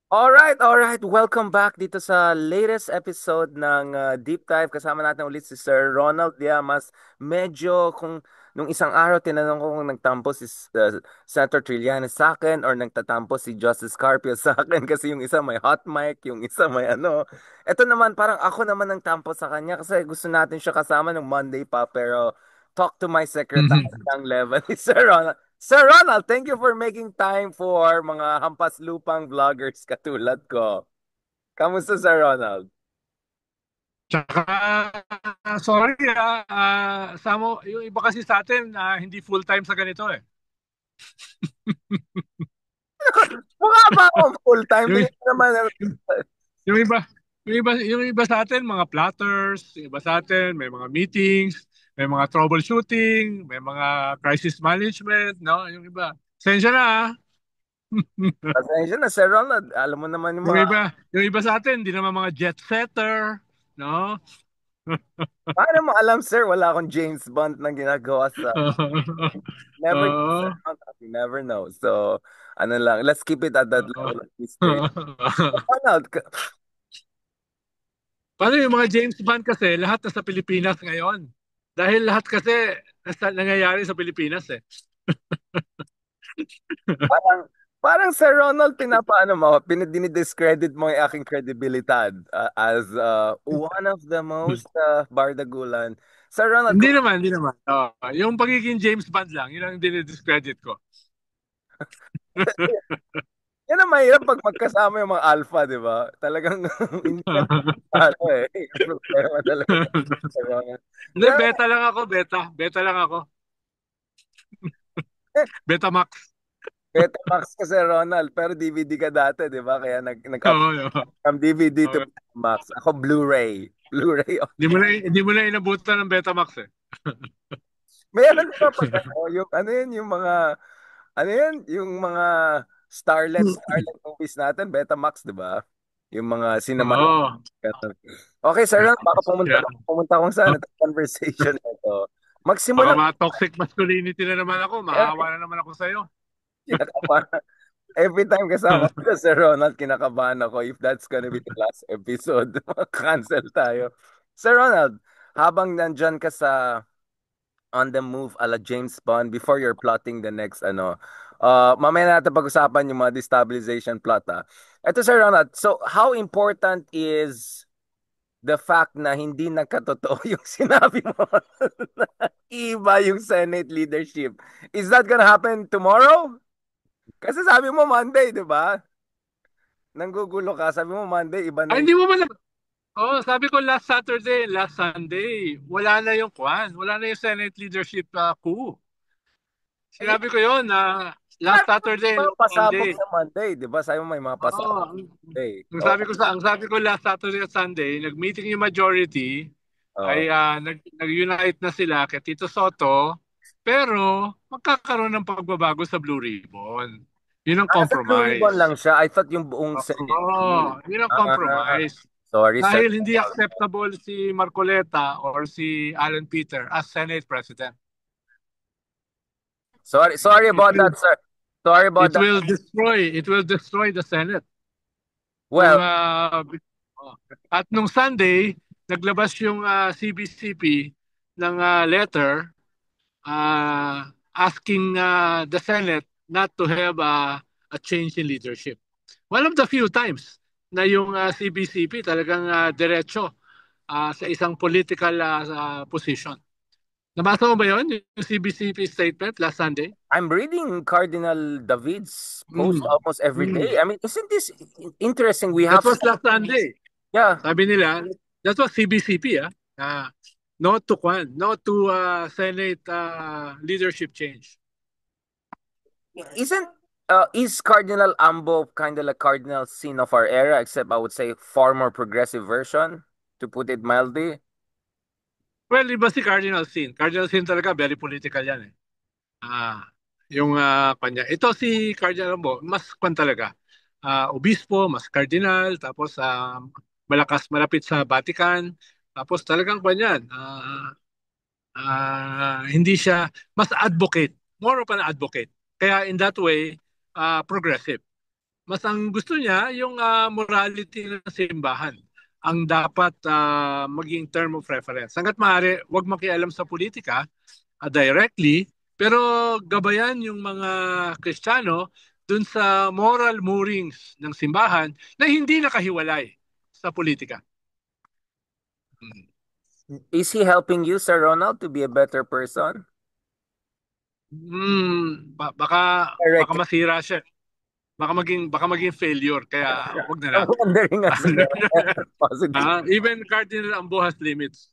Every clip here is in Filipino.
Alright. Welcome back dito sa latest episode ng Deep Dive. Kasama natin ulit si Sir Ronald Llamas. Medyo kung nung isang araw tinanong ko kung nagtampo si Senator Trillanes sa akin or nagtatampo si Justice Carpio sa akin kasi yung isa may hot mic, yung isa may ano. Ito naman parang ako naman ang tampo sa kanya kasi gusto natin siya kasama ng Monday pa pero talk to my secretary ng level ni Sir Ronald. Sir Ronald, thank you for making time for mga hampas lupang vloggers katulad ko. Kamusta, Sir Ronald? Tsaka, sorry Samo, yung iba kasi sa atin, hindi full-time sa ganito eh. Mukha ba akong full-time? Yung, Tingnan mo naman. yung, yung iba, yung iba sa atin, mga plotters, yung iba sa atin, may mga meetings, may mga troubleshooting, may mga crisis management, no? Yung iba. Sensya na, ah. Pasensya na, Sir Ronald. Alam mo naman yung Yung mga... iba, yung iba sa atin, hindi naman mga jet setter, no? Paano mo alam, sir? Wala akong James Bond na ginagawa sa... Never know, Sir Oo. Ronald. You never know. So, ano lang. Let's keep it at that Oo. level of mystery. Ronald, Paano yung mga James Bond kasi, lahat nasa Pilipinas ngayon. Dahil lahat kasi nangyayari sa Pilipinas eh. parang, parang Sir Ronald, pinapaano mo, dinidiscredit mo yung aking kredibilidad as one of the most bardagulan. Sir Ronald, Hindi naman, hindi naman. Yung pagiging James Bond lang, yun ang dinidiscredit ko. yan ang mahirap pag magkasama yung mga alpha, di ba? Talagang hindi ka ano eh. Yung problema talaga. Sir Ronald. Hindi, Pero, beta lang ako, beta. Beta lang ako. Beta Max. Betamax ka Sir Ronald, pero DVD ka dati, di ba? Kaya nag-up Oo, oo. from DVD to Oo. Betamax. Ako Blu-ray. Blu-ray. Hindi mo na inabutan ng Beta Max eh. Meron pa pag ano, yung ano yun, yung mga ano yun, yung mga Starlet movies natin, Betamax, di ba? Yung mga cinema. Oo. Okay, sir, baka Yeah. pumunta kung saan ito conversation na ito. Baka Magsimula mga toxic masculinity na naman ako. Mahawa na naman ako sa'yo. kinakabahan. Every time kasama ko si Ronald, kinakabahan ako if that's gonna be the last episode. Cancel tayo. Sir Ronald, habang nandyan ka sa on the move ala James Bond before you're plotting the next ano. Mamaya natin pag-usapan yung mga destabilization plot ah. Ito Sir Ronald, so how important is the fact na hindi nagkatotoo yung sinabi mo na iba yung Senate leadership? Is that gonna happen tomorrow? Kasi sabi mo Monday, di ba? Nanggugulo ka. Sabi mo Monday, iba na Ay, yung... hindi mo ba sabi ko last Saturday, last Sunday, wala na yung kwan, wala na yung Senate leadership coup. Eh, Sinabi ko yon na last sabi mo Saturday may and mga pasabog Sunday. sa Monday, di ba? Sabi mo may mga Oo, pasabog ang, sa Monday. ang Oh, sabi ko last Saturday at Sunday, nag-meeting yung majority, oh. ay nag-unite na sila kay Tito Soto, pero magkakaroon ng pagbabago sa Blue Ribbon. Yun ang Sa Blue Ribbon lang compromise. siya. I thought yung buong Senate. Yun ang Ah, compromise. sorry, sir. Dahil hindi acceptable si Marcoleta or si Alan Peter as Senate President. Sorry It about will that, sir. Sorry about it that. will destroy the Senate. Well, Kung oh. At nung Sunday, naglabas yung CBCP ng letter asking the Senate not to have a change in leadership. One of the few times na yung CBCP talagang diretso sa isang political position. Nabasa mo ba yun? Yung CBCP statement last Sunday? I'm reading Cardinal David's post Mm. almost every Mm. day. I mean, isn't this interesting? We That have, was last Sunday. yeah, Sabi nila, that was CBCP, ah. No to Senate leadership change. isn't is Cardinal Ambo kind of like Cardinal Sin of our era, except I would say far more progressive version, to put it mildly. Well, iba si Cardinal Sin. Cardinal Sin talaga, very political yan eh. Ah, yung kanya. Ito si Cardinal mo, mas kwan talaga. Obispo, mas cardinal, tapos malapit sa Vatican. Tapos talagang kwan yan. Hindi siya, mas advocate. More of an advocate. Kaya in that way, progressive. Mas ang gusto niya yung morality ng simbahan ang dapat maging term of reference. Hanggat maaari, huwag makialam sa politika directly, pero gabayan yung mga Kristiyano dun sa moral moorings ng simbahan na hindi nakahiwalay sa politika. Hmm. Is he helping you, Sir Ronald, to be a better person? Baka Directly. masira siya. Baka maging failure kaya wag na I'm lang. wondering as well. Positive. Even Cardinal Ambo has limits.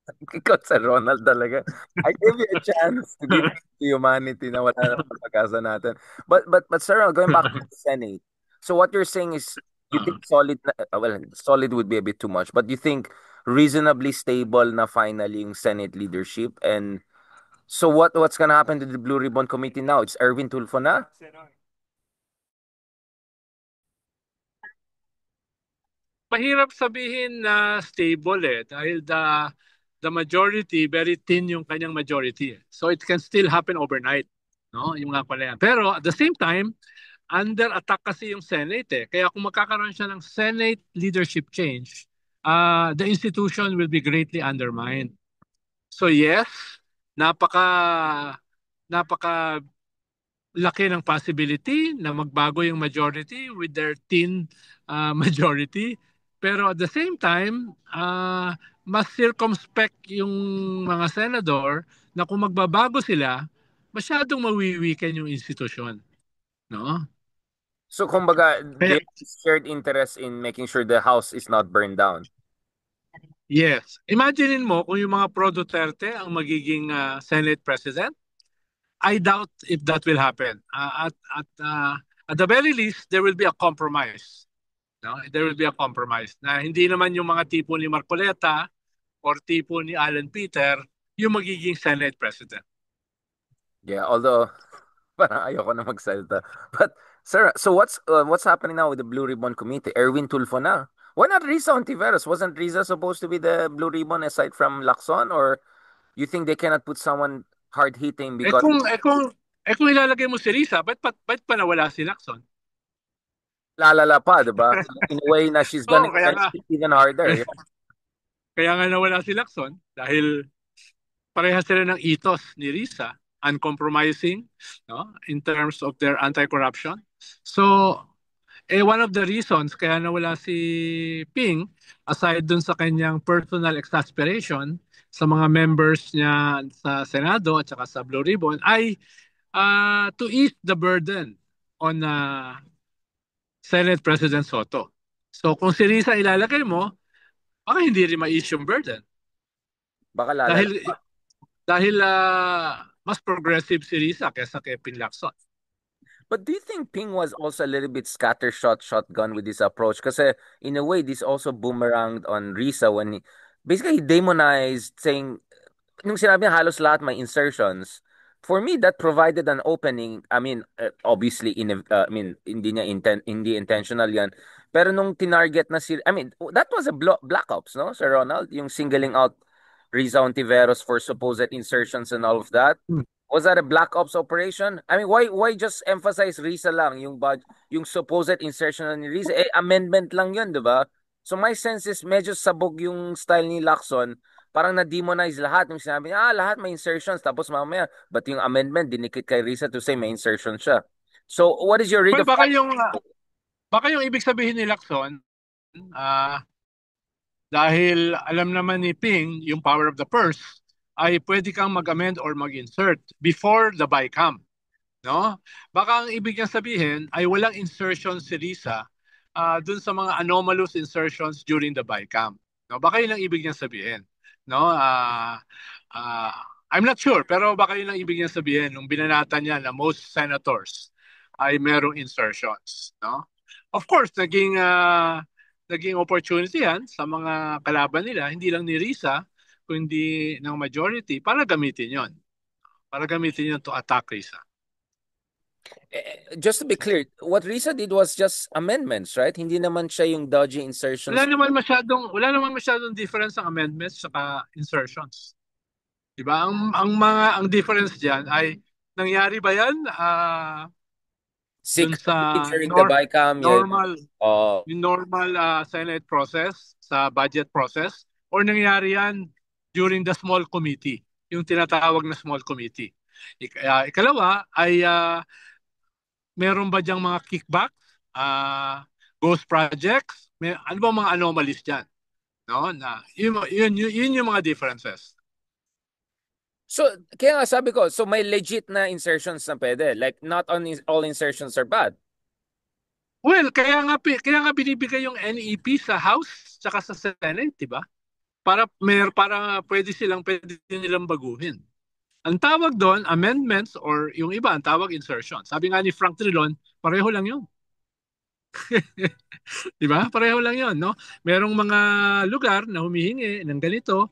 Ikaw sa Ronald talaga. I give you a chance to give to humanity na wala na pag-asa natin. But Sir Ronald, going back to the Senate. So what you're saying is you think solid well, solid would be a bit too much, but you think reasonably stable na finally yung Senate leadership. And so what's gonna happen to the Blue Ribbon Committee now? It's Erwin Tulfo na? Mahirap sabihin na stable dahil the majority very thin yung kanyang majority. So it can still happen overnight, no? Yung nga pala yan. Pero at the same time, under attack kasi yung Senate Kaya kung magkakaroon siya ng Senate leadership change, the institution will be greatly undermined. So yes, napaka napaka laki ng possibility na magbago yung majority with their thin majority. Pero at the same time, mas circumspect yung mga senador na kung magbabago sila, masyadong mawiwiken yung institusyon. No? So kumbaga, Kaya, they shared interest in making sure the house is not burned down. yes. Imaginein mo kung yung mga pro-Duterte ang magiging Senate President, I doubt if that will happen. At the very least, there will be a compromise. No? There will be a compromise na hindi naman yung mga tipo ni Marcoleta or tipo ni Alan Peter yung magiging Senate President. Yeah, although parang ayoko na magsalita. But sir, so what's happening now with the Blue Ribbon Committee? Erwin Tulfo na. Why not Risa Ontiveros? Wasn't Risa supposed to be the Blue Ribbon aside from Lacson? Or you think they cannot put someone hard hitting Eh because kung eh kung eh kung ilalagay mo si Risa, ba't pa nawala si Lacson? lalala pa, di ba? In a way na she's gonna Oh, kaya nga make it even harder. Yeah. kaya nga nawala si Lacson dahil parehas sila ng ethos ni Risa, uncompromising, no, in terms of their anti-corruption. So, one of the reasons kaya nawala si Ping, aside dun sa kanyang personal exasperation sa mga members niya sa Senado at saka sa Blue Ribbon, ay to ease the burden on Senate President Soto. So, kung si Risa ilalagay mo, baka hindi rin ma-ease yung burden. Baka lalala. Dahil dahil mas progressive si Risa kaysa kay Ping Lacson. But do you think Ping was also a little bit scattershot shotgun with this approach? Kasi in a way, this also boomeranged on Risa when basically he demonized saying nung sinabi niya halos lahat may insertions, for me that provided an opening. I mean, obviously I mean hindi intentional 'yan. Pero nung tinarget na si I mean, that was a black ops, no? Sir Ronald, yung singling out Riza Ontiveros for supposed insertions and all of that. Was that a black ops operation? I mean, why just emphasize Riza lang yung supposed insertion ni Riza? Amendment lang 'yun, 'di ba? So my sense is medyo sabog yung style ni Lacson, parang na-demonize lahat. Yung sinabi niya, lahat may insertions. Tapos mamaya, but yung amendment, dinikit kay Risa to say may insertion siya. So, what is your read Well, of baka yung ibig sabihin ni Lacson, dahil alam naman ni Ping yung power of the purse, ay pwede kang mag-amend or mag-insert before the BICAM. No? Baka ang ibig niyang sabihin ay walang insertion si Risa dun sa mga anomalous insertions during the BICAM. No? Baka yun ang ibig niyang sabihin. No? Uh, I'm not sure, pero baka yun ang ibig niyang sabihin nung binanatan niya na most senators ay merong insertions. No? Of course, naging opportunity yan sa mga kalaban nila, hindi lang ni Risa, kundi ng majority para gamitin yon. Para gamitin yon to attack Risa. just to be clear, what Risa did was just amendments, right? Hindi naman siya yung dodgy insertions. Wala naman masyadong difference ng amendments saka insertions. 'Di ba? Ang difference diyan ay nangyari ba 'yan dun sa During the BICAM, yeah. normal Oh. yung normal Senate process, sa budget process, or nangyari yan during the small committee, yung tinatawag na small committee. Ikalawa ay meron ba diyang mga kickbacks, ghost projects, ano ba mga anomalies dyan? No? Yun yung mga differences. So, kaya nga sabi ko, so may legit na insertions na pwede. Like, not all insertions are bad. Well, kaya nga binibigay yung NEP sa House tsaka sa Senate, 'di ba? Para pwede nilang baguhin. Ang tawag doon, amendments, or yung iba, ang tawag insertion. Sabi nga ni Frank Trilon, pareho lang yun. Di ba? Pareho lang yun, no? Merong mga lugar na humihingi ng ganito,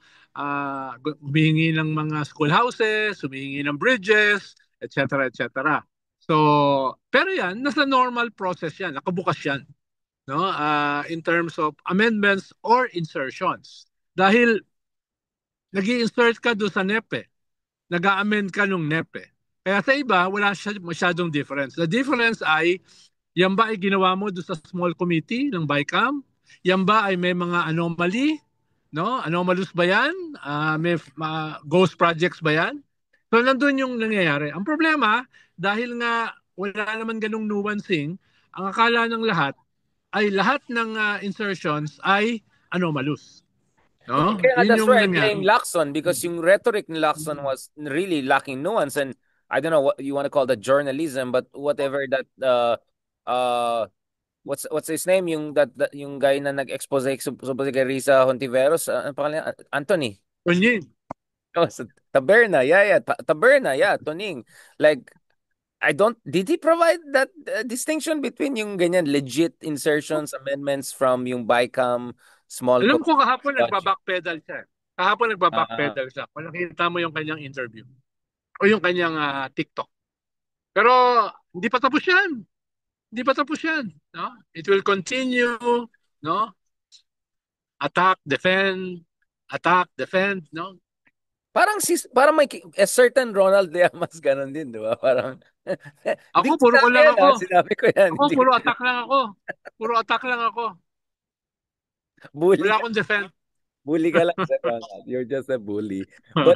humihingi ng mga schoolhouses, humihingi ng bridges, etc. etc. So, pero yan, nasa normal process yan, nakabukas yan, no? In terms of amendments or insertions. Dahil nag-i-insert ka doon sa NEPE, nag-a-amend ka nung NEPE. Kaya sa iba, wala siya masyadong difference. The difference ay, yan ba ay ginawa mo doon sa small committee ng BICAM? Yan ba ay may mga anomaly? No? Anomalous ba yan? May ghost projects ba yan? So, nandun yung nangyayari. Ang problema, dahil nga wala naman ganung nuancing, ang akala ng lahat ay lahat ng insertions ay anomalous. No? Kaya nga, Yun that's yung why I blame nangyari. Lacson because yung rhetoric ni Lacson was really lacking nuance, and I don't know what you want to call that, journalism, but whatever that uh what's his name, that yung guy na nag-expose supposedly kay Risa Hontiveros, ano pangalan? Anthony. Kunying. Oh, Taberna, yeah, Taberna, yeah, Tuning. Like, did he provide that distinction between yung ganyan legit insertions, amendments from yung BICAM small Alam ko committee kahapon budget? nagba-backpedal siya. Kahapon Ah, nagba-backpedal siya. Kung nakita mo yung kanyang interview o yung kanyang TikTok. Pero hindi pa tapos yan. Hindi pa tapos yan. No? It will continue, no? Attack, defend, attack, defend, no? parang may a certain Ronald Llamas ganun din, di ba? Parang hindi Ako, ko puro ko sinabi lang yan, ako. sinabi ko yan. Ako, Hindi ko puro attack lang ako. Puro attack lang ako. bully Wala ka. akong defend. Bully ka lang, Sir Ronald. You're just a bully. But,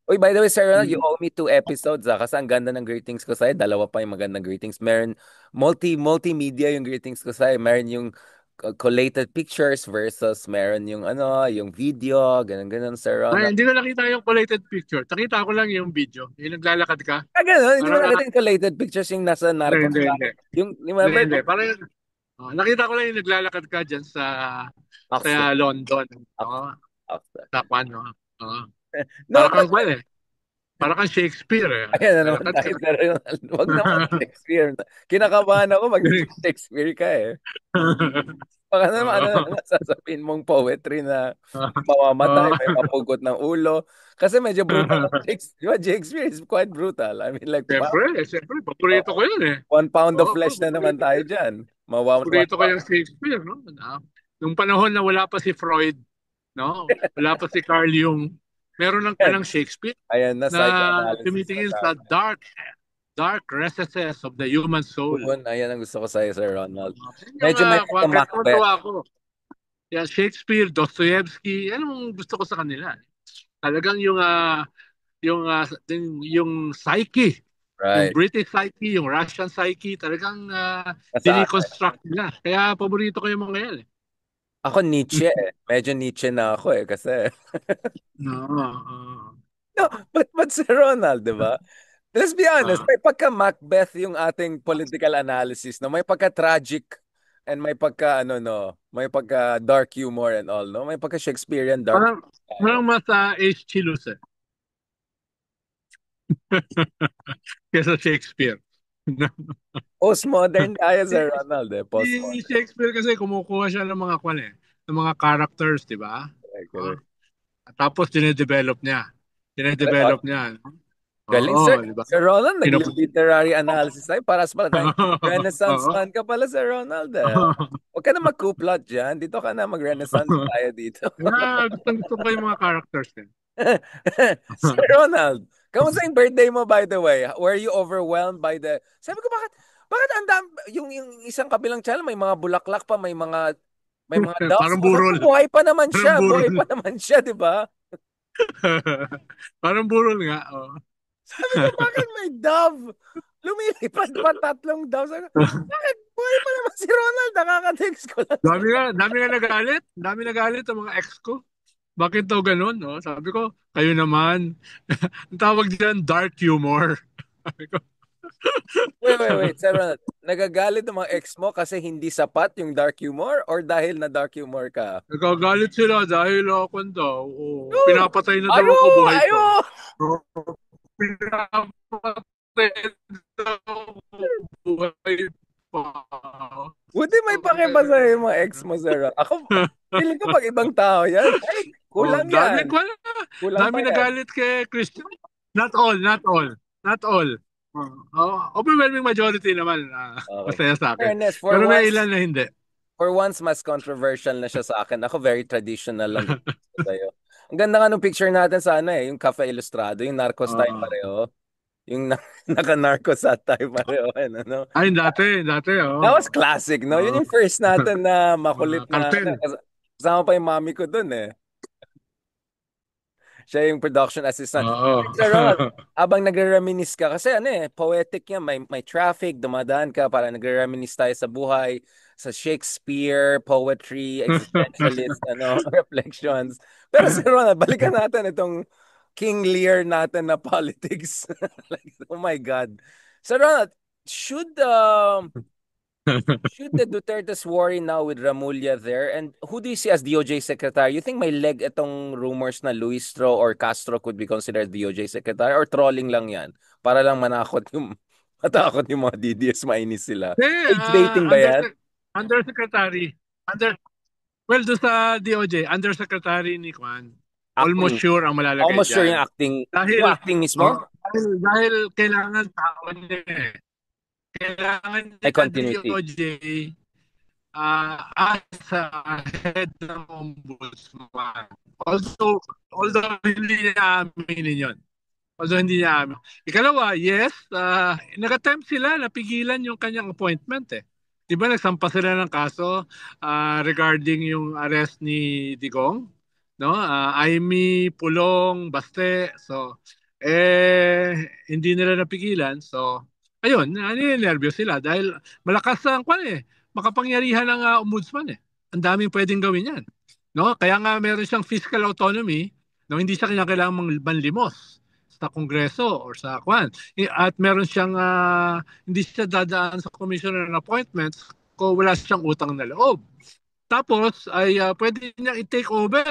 uy, by the way, Sir Ronald, you owe me 2 episodes, kasi ang ganda ng greetings ko sa'yo. Dalawa pa yung magandang greetings. Meron, multimedia yung greetings ko sa'yo. Meron yung collated pictures versus meron yung yung video, ganun-ganun, Sir Ay, Ronald. hindi ko nakita yung collated picture. Nakita ko lang yung video. Yung naglalakad ka. Ganun, hindi mo Parang, nakita yung collated pictures yung nasa Narcos. hindi. Yung, Hindi, remember? hindi. Parang, nakita ko lang yung naglalakad ka dyan Oxford. sa London. Oxford. Oxford. Sa Kwan, no? Oo. No, Para but kang Kwan eh. Para kang Shakespeare eh. ayan na naman Lalakad tayo ka. sa Ronald. Wag naman Shakespeare. Kinakabahan ako mag Shakespeare ka eh. Baka naman, ano na lang sasabihin mong poetry na may mamamatay, may mapugot ng ulo. Kasi medyo brutal ang Shakespeare. Di ba? Shakespeare is quite brutal. I mean, like, Siyempre, paborito ko yun eh. 1 pound of Oo, flesh na naman tayo dyan. paborito ko yung Shakespeare, no? Nung panahon na wala pa si Freud, no? Wala pa si Carl Jung, meron lang Ayan, palang Shakespeare ayan na na psychoanalysis na tumitingin sa tayo. dark recesses of the human soul. Yun, ayan ang gusto ko sa'yo, Sir Ronald. Yun yung Medyo may kaya Macbeth. tuwa ako. Yeah, Shakespeare, Dostoevsky, yan ang gusto ko sa kanila. Talagang yung psyche, yung Right. British psyche, yung Russian psyche, talagang Nasa diniconstruct nila. Kaya paborito ko yung mga yan eh. ako Nietzsche eh. Medyo Nietzsche na ako eh kasi No, no, but Sir Ronald, 'di ba? Let's be honest, uh, may pagka Macbeth yung ating political analysis, no? May pagka tragic and may pagka may pagka dark humor and all, no? May pagka Shakespearean dark parang, humor tayo. parang mas H. Chilus eh. Kesa Shakespeare. Postmodern tayo, si, Sir Ronald, eh. si Postmodern. Shakespeare kasi kumukuha siya ng mga kwan eh, ng mga characters, di ba? Correct, Oh, correct. tapos dinedevelop niya. Galing, Dinedevelop niya. galing, Sir. Oo, di ba? Sir Ronald, Pinap- nag-literary analysis tayo. Para sa pala tayong Renaissance Oo. man ka pala, Sir Ronald, eh. Huwag ka na mag-kuplot dyan. Dito ka na mag-Renaissance tayo dito. Gusto ko yung mga characters eh. Sir Ronald, kamusta yung birthday mo, by the way? Were you overwhelmed by the... Sabi ko, Bakit yung isang kabilang channel may mga bulaklak pa, may mga doves Parang pa. Sabi ko, burol. buhay pa naman Parang siya. Buhay burol. pa naman siya, di ba? Parang burol nga. Oh. Sabi ko, bakit may dove? Lumilipad pa 3 dove. Sabi ko, bakit buhay pa naman si Ronald? Nakaka-text ko lang siya. Dami nga nagalit. Dami nagalit ang mga ex ko. Bakit daw ganun, no? Sabi ko, kayo naman. Ang tawag dyan, dark humor. Sabi ko, Wait. Sir Ronald, nagagalit ang mga ex mo kasi hindi sapat yung dark humor or dahil na dark humor ka? nagagalit sila dahil ako daw. Oh, Yun! pinapatay na daw Ayo! ako, buhay Ayo! pa. Oh, pinapatay daw ako, buhay pa. Buti may pakibasa yung mga ex mo, Sir Ronald. Ako, feeling ko pag ibang tao yan, ay, Oh, kulang yan. Kulang dami pa yan. nagalit kay Christian. Not all, not all, not all. Overwhelming majority naman Okay. masaya sa akin. Fairness, Pero may ilan na hindi. for once, mas controversial na siya sa akin. Ako, very traditional lang sa'yo. Ang ganda nga nung picture natin sana yung Cafe Ilustrado, yung Narcos tayo Oo. pareho. Yung naka-narcos at tayo pareho. Ano? Ay, dati, That oh. was classic, no? Yun yung first natin na makulit na, Cartel. kasama pa yung mami ko dun eh. Siya yung production assistant. Oo. Sir Ronald, abang nagre-reminisce ka, kasi poetic yan, may traffic, dumadaan ka, para nagre-reminisce tayo sa buhay, sa Shakespeare, poetry, existentialist, reflections. Pero Sir Ronald, balikan natin itong King Lear natin na politics. Like, oh my God. Sir Ronald, should should the Dutertes worry now with Ramulya there? And who do you see as DOJ Secretary? You think may leg itong rumors na Luistro or Castro could be considered DOJ Secretary, or trolling lang yan? Para lang matakot yung mga DDS, mainis sila. Eh, Age baiting ba yan? undersecretary. Under, well, doon sa DOJ, undersecretary ni Kwan, almost Acting. sure ang malalagay Almost sure dyan. yung acting. Dahil, Yung acting mismo? dahil kailangan tao niya eh. Kailangan May niya continuity. DOJ as head ng ombudsman. Although hindi niya aminin yun. Although hindi niya amin. Ikalawa, yes, nag-attempt sila na pigilan yung kanyang appointment eh. Di ba nagsampa sila ng kaso regarding yung arrest ni Digong? No? Aimee, Pulong, Baste. So, hindi nila napigilan. So, ayun, nervyos sila dahil malakas ang kwan eh. Makapangyarihan ng ombudsman eh. Ang daming pwedeng gawin yan. No? Kaya nga meron siyang fiscal autonomy, no? Hindi siya kailangan manlimos sa kongreso or sa kwan. At meron siyang hindi siya dadaan sa commissioner ng appointments kung wala siyang utang na loob. Tapos ay pwede niya i-take over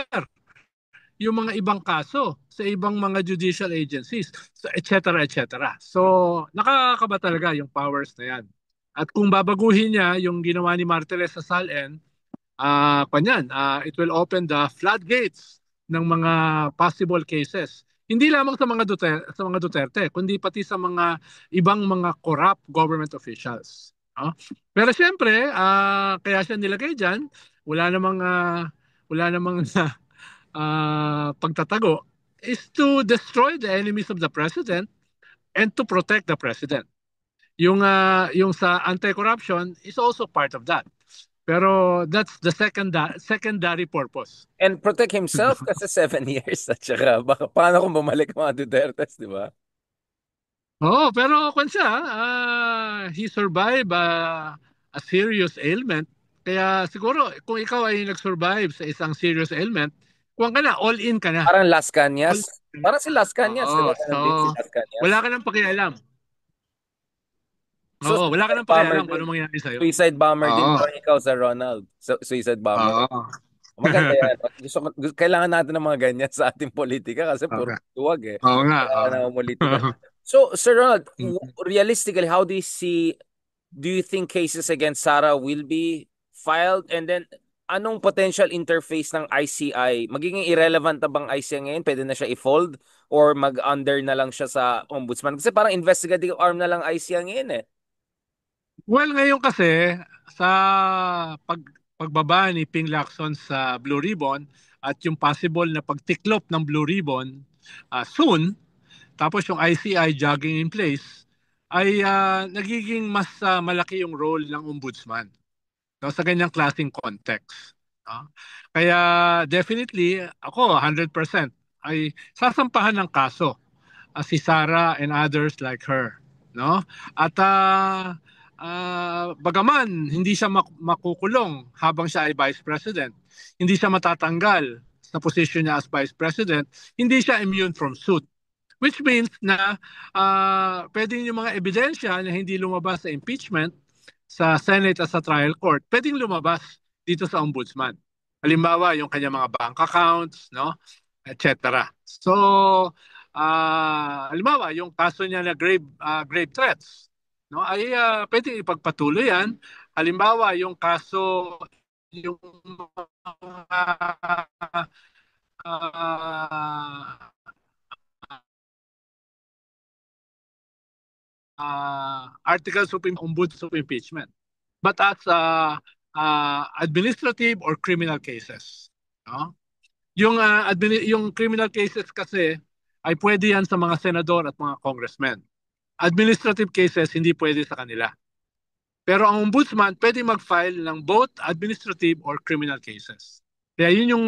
yung mga ibang kaso sa ibang mga judicial agencies, so, etc. etc. So, nakakaba talaga yung powers na yan. At kung babaguhin niya yung ginawa ni Martirez sa SALN, it will open the floodgates ng mga possible cases. Hindi lamang sa mga Duterte, kundi pati sa mga ibang mga corrupt government officials. No? Pero siyempre, kaya siya nilagay diyan, wala namang pagtatago, is to destroy the enemies of the president and to protect the president. Yung sa anti-corruption is also part of that. Pero that's the secondary purpose. And protect himself kasi 7 years. At saka, paano kung bumalik mga Dutertes, di ba? Pero kung siya, he survived a serious ailment. Kaya siguro, kung ikaw ay nag-survive sa isang serious ailment, kung ka na, all in ka na. Parang Las Cañas. Parang si Las Cañas, di ba? So, Din si Las Cañas. wala ka nang pakialam. So, Wala ka nang pakialam kung ano mangyayari sa'yo. Suicide bomber din ba ikaw sa Ronald? Suicide bomber. Maganda yan. Kailangan natin ng mga ganyan sa ating politika kasi puro tuwag eh. Oo nga. Kailangan ng politika. So, Sir Ronald, realistically, do you think cases against Sara will be filed? And then, anong potential interface ng ICI? Magiging irrelevant na bang ICI ngayon? Pwede na siya i-fold? Or mag-under na lang siya sa ombudsman? Kasi parang investigative arm na lang ICI ngayon eh. Well, ngayon kasi, sa pagbaba ni Ping Lacson sa Blue Ribbon at yung possible na pagtiklop ng Blue Ribbon soon, tapos yung ICI jogging in place, ay nagiging mas malaki yung role ng ombudsman, no, sa ganyang klaseng context. No? Kaya definitely ako 100% ay sasampahan ng kaso si Sarah and others like her, no? At bagaman hindi siya makukulong habang siya ay vice president, hindi siya matatanggal sa position niya as vice president, hindi siya immune from suit. Which means na pwedeng yung mga ebidensya na hindi lumabas sa impeachment sa Senate at sa trial court, pwedeng lumabas dito sa ombudsman. Halimbawa, yung kanya mga bank accounts, no? Etc. So, halimbawa, yung kaso niya na grave threats, no? Ay pwedeng ipagpatuloy yan. Halimbawa, yung kaso, yung uh, articles of ombuds of impeachment, but as administrative or criminal cases. No? Yung criminal cases kasi ay pwede yan sa mga senador at mga congressmen. Administrative cases hindi pwede sa kanila. Pero ang ombudsman pwede mag-file ng both administrative or criminal cases. Kaya yun yung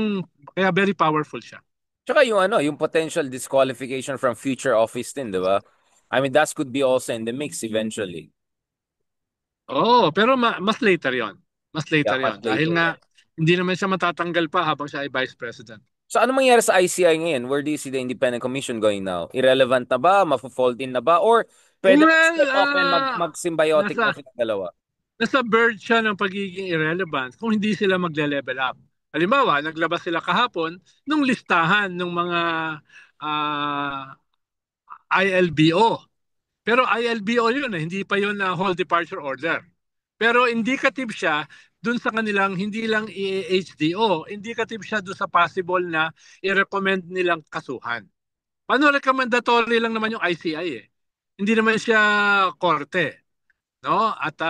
kaya very powerful siya. Tsaka yung ano, yung potential disqualification from future office din, di ba? I mean, that could be also in the mix eventually. Oo, pero mas later yon. Mas Yeah, later much yon. Dahil later. nga, hindi naman siya matatanggal pa habang siya ay vice president. So ano mangyayari sa ICI ngayon? Where do you see the Independent Commission going now? Irrelevant na ba? Mafo-fold in na ba? Or pwede Well, mag-step up and mag-symbiotic na nasa, sila dalawa? nasa verge siya ng pagiging irrelevant kung hindi sila magle-level up. Halimbawa, naglabas sila kahapon nung listahan ng mga ah, ILBO. Pero ILBO yun, hindi pa yun na whole departure order. Pero indicative siya dun sa kanilang hindi lang HDO, indicative siya dun sa possible na i-recommend nilang kasuhan. Paano recommendatory lang naman yung ICI eh. Hindi naman siya korte, no? At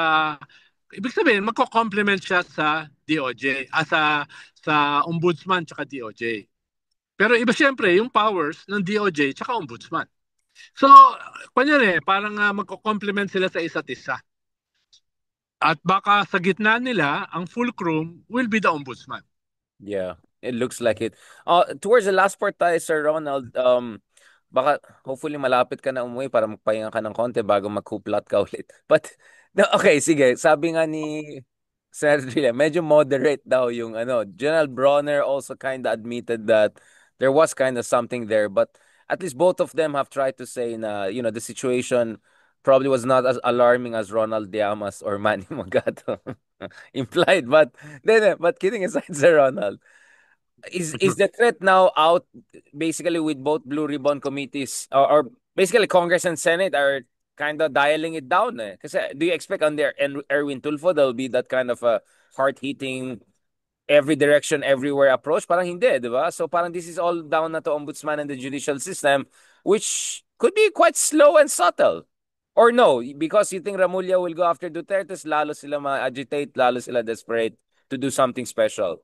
ibig sabihin magko-complement siya sa DOJ, sa ombudsman tsaka DOJ. Pero iba siyempre yung powers ng DOJ tsaka ombudsman. So, kunyari, parang magko-complement sila sa isa't isa. At baka sa gitna nila, ang fulcrum will be the ombudsman. Yeah, it looks like it. Towards the last part tayo, Sir Ronald, baka hopefully malapit ka na umuwi para magpahinga ka ng konti bago mag-hooplat ka ulit. But, no, okay, sige. Sabi nga ni Senator Trillia, medyo moderate daw yung ano. General Bronner also kind of admitted that there was kind of something there, but at least both of them have tried to say na, the situation probably was not as alarming as Ronald Llamas or Manny Magato implied. But kidding aside, Sir Ronald, is the threat now out basically with both Blue Ribbon committees or basically Congress and Senate are kind of dialing it down eh? Kasi do you expect under Erwin Tulfo there'll be that kind of a hard-hitting every direction everywhere approach? Parang hindi, di ba? So parang this is all down na to ombudsman and the judicial system, which could be quite slow and subtle. Or no, because you think Ramulya will go after Duterte, lalo sila ma-agitate, lalo sila desperate to do something special.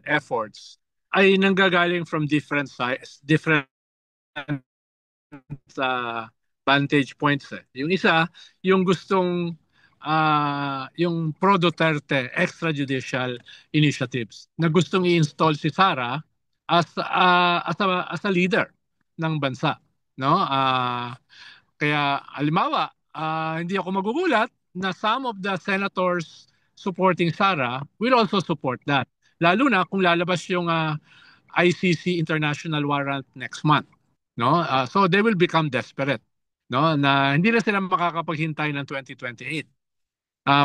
Efforts ay nanggagaling from different sides, different vantage points. Eh. Yung isa, yung gustong yung pro-Duterte extrajudicial initiatives na gustong i-install si Sara as a leader ng bansa. No? Kaya, alimawa, hindi ako magugulat na some of the senators supporting Sara will also support that. Lalo na kung lalabas yung ICC international warrant next month, no? So they will become desperate, no? Na hindi na sila makakapaghintay ng 2028.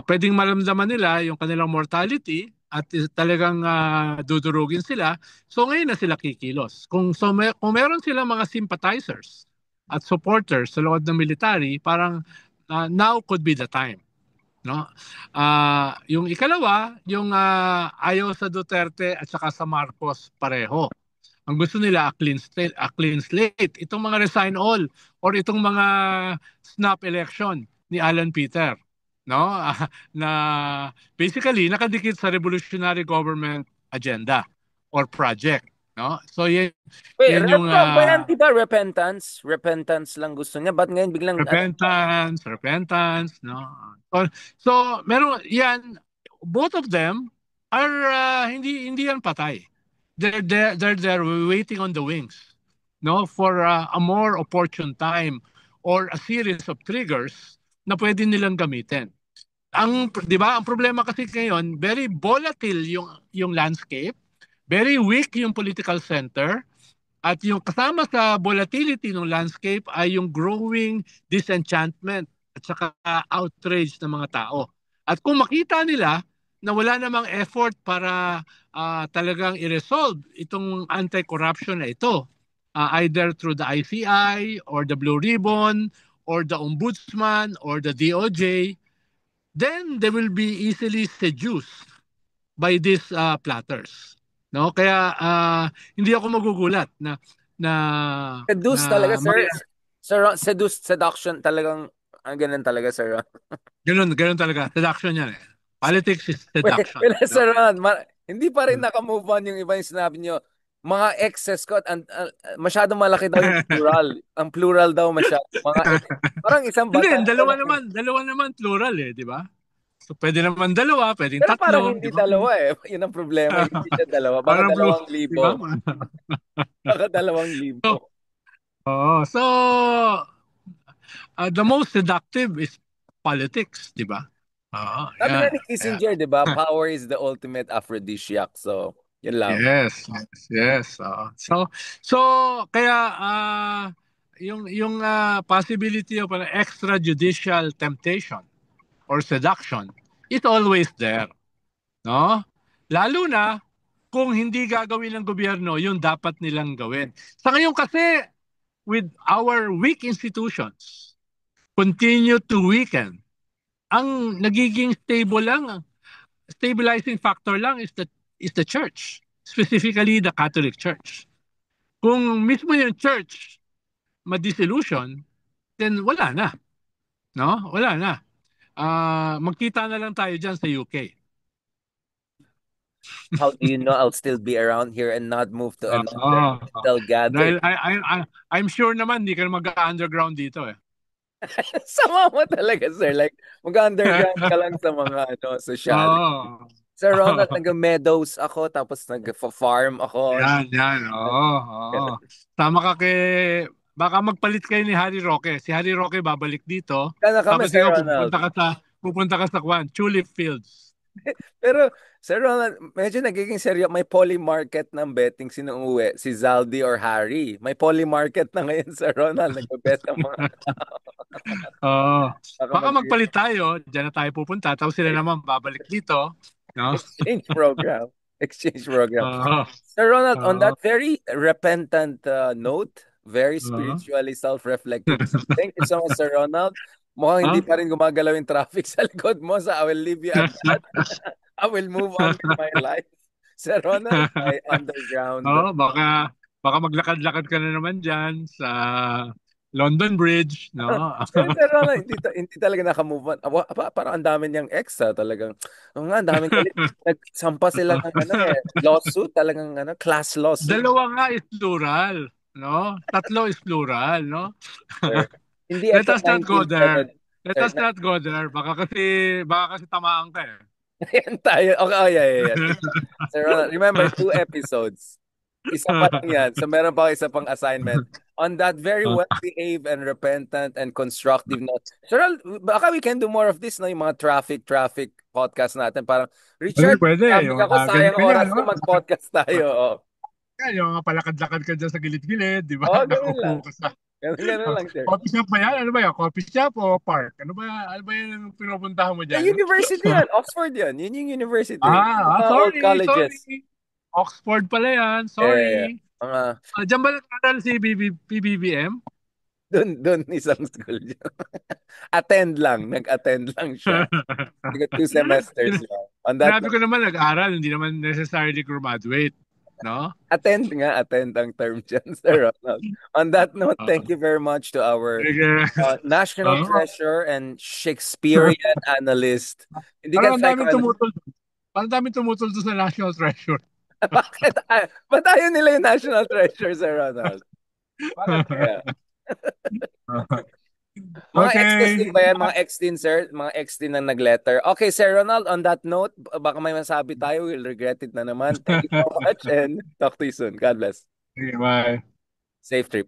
Pwedeng maramdaman nila yung kanilang mortality at talagang dudurugin sila. So ngayon na sila kikilos. Kung meron silang mga sympathizers at supporters sa loob ng military, parang now could be the time. No? Yung ikalawa, yung ayaw sa Duterte at saka sa Marcos pareho. Ang gusto nila a clean slate. Itong mga resign all or itong mga snap election ni Alan Peter, no? Na basically nakadikit sa revolutionary government agenda or project, no? So yan, Wait, yan yung reprog ba yan? Di ba repentance? Repentance lang gusto niya. Ba't ngayon biglang, ano? repentance, no? So, so meron yan, both of them are hindi yan patay. They're waiting on the wings, no, for a more opportune time or a series of triggers na pwede nilang gamitin. Ang 'di ba, ang problema kasi ngayon, very volatile yung landscape, very weak yung political center, at yung kasama sa volatility ng landscape ay yung growing disenchantment at saka outrage ng mga tao. At kung makita nila na wala namang effort para talagang i-resolve itong anti-corruption na ito, either through the ICI or the Blue Ribbon or the Ombudsman or the DOJ, then they will be easily seduced by these platters. No? Kaya hindi ako magugulat na Seduce na talaga, may sir. Sir, seduction talagang, ganun talaga, sir. ganun talaga. Seduction yan eh. Politics is seduction. Wala, No? sir Ron. Hindi pa rin nakamove on yung iba yung sinabi nyo. Mga exes ko, masyadong malaki daw yung plural. Ang plural daw masyado. Parang isang Hindi, batas na lang. dalawa naman plural eh, di ba? So pwede naman dalawa, pwedeng Pero parang tatlo, hindi di ba? dalawa eh. Yun ang problema. Hindi siya dalawa. Baka Parang blue, dalawang di ba? libo. Baka dalawang So, libo. so the most seductive is politics, di ba? Oo, Sabi nga yan. ni Kissinger, di ba? Power is the ultimate aphrodisiac. So, yun lang. Yes. So kaya yung possibility of an extrajudicial temptation or seduction is always there, no? Lalo na kung hindi gagawin ng gobyerno yung dapat nilang gawin. Sa ngayon kasi, with our weak institutions continue to weaken, ang nagiging stabilizing factor lang is the church, specifically the Catholic Church. Kung mismo yung church ma-disillusion, then wala na, no? Wala na. Magkita na lang tayo diyan sa UK. How do you know I'll still be around here and not move to another Oo. mental gathering? Dahil I'm sure naman hindi ka na mag-underground dito eh. Sama mo talaga, sir. Like, mag-underground ka lang sa mga social. Oo. Sir Ronald, nag-meadows ako, tapos nag-farm ako. Yan. Oo. Tama ka baka magpalit kayo ni Harry Roque. Si Harry Roque babalik dito. Kaya kami, Tapos Sir ikaw Ronald. pupunta ka sa Tulip Fields. Pero, Sir Ronald, medyo nagiging seryo. May poly market ng betting sino umuwi, si Zaldi or Harry. May poly market na ngayon, Sir Ronald. Nagbebet ang mga Oo. baka Baka magpalit tayo, diyan na tayo pupunta. Tapos sila naman babalik dito. No? exchange program. Exchange program. Oo. Sir Ronald, on Oo. that very repentant note, very Oo. spiritually self-reflective. Thank you so much, Sir Ronald. Mukhang hindi Huh? pa rin gumagalaw yung traffic sa likod mo, so I will leave you at that. I will move on with my life. Sir Ronald, my underground. Oo, baka maglakad-lakad ka na naman diyan sa London Bridge, no? Pero Sir Ronald, hindi talaga nakamove on. Parang ang dami niyang ex, talagang. Oo nga, ang daming galit. Nagsampa sila ng lawsuit, talagang class lawsuit. Dalawa nga is plural, no? Tatlo is plural, no? Sir. Hindi Let ito us not go there. 1970. Let Sir, us not go there. Baka kasi tamaan ka eh. yan tayo. Okay, oh, yeah. Sir Ronald, remember, 2 episodes. Isa pa lang yan. So meron pa ako isa pang assignment. On that very well-behaved and repentant and constructive note. Sir Ronald, baka we can do more of this, no? Yung mga traffic podcast natin. Parang, Richard, Pwede. sabi Yung ako, sayang ganyan, oras no? na mag-podcast tayo. Oh. Yan, yung mga palakad-lakad ka dyan sa gilid-gilid, di ba? Oh, ganun lang. Nakupo ka sa... Ganun lang, sir. Coffee shop ba yan? Ano ba yan? Coffee shop o park? Ano ba yan ang pinupuntahan mo Yung dyan? university yan. Oxford yan. Yun yung university. Mga old colleges. Sorry. Oxford pala yan. Eh, Sorry. mga, Diyan ba nag-aral si PBBM? dun isang school dyan. Nag-attend lang siya. Siguro 2 semesters lang. On that Sinabi ko naman nag-aral, hindi naman necessarily graduate. No? attend ang term dyan, Sir Ronald. On that note, thank you very much to our Sige. national treasure and Shakespearean analyst. Hindi ka Parang ang daming psychoanalyst. tumutol. Parang ang daming tumutol doon sa National Treasure. Bakit? Ba't ayaw nila yung national treasure, Sir Ronald? Bakit kaya? Mga ex din Okay. ba yan? Mga ex din, sir? Mga ex din na nag-letter. Okay, Sir Ronald, on that note, baka may masabi tayo. We'll regret it na naman. Thank you so much and talk to you soon. God bless. Okay, bye. Safe trip.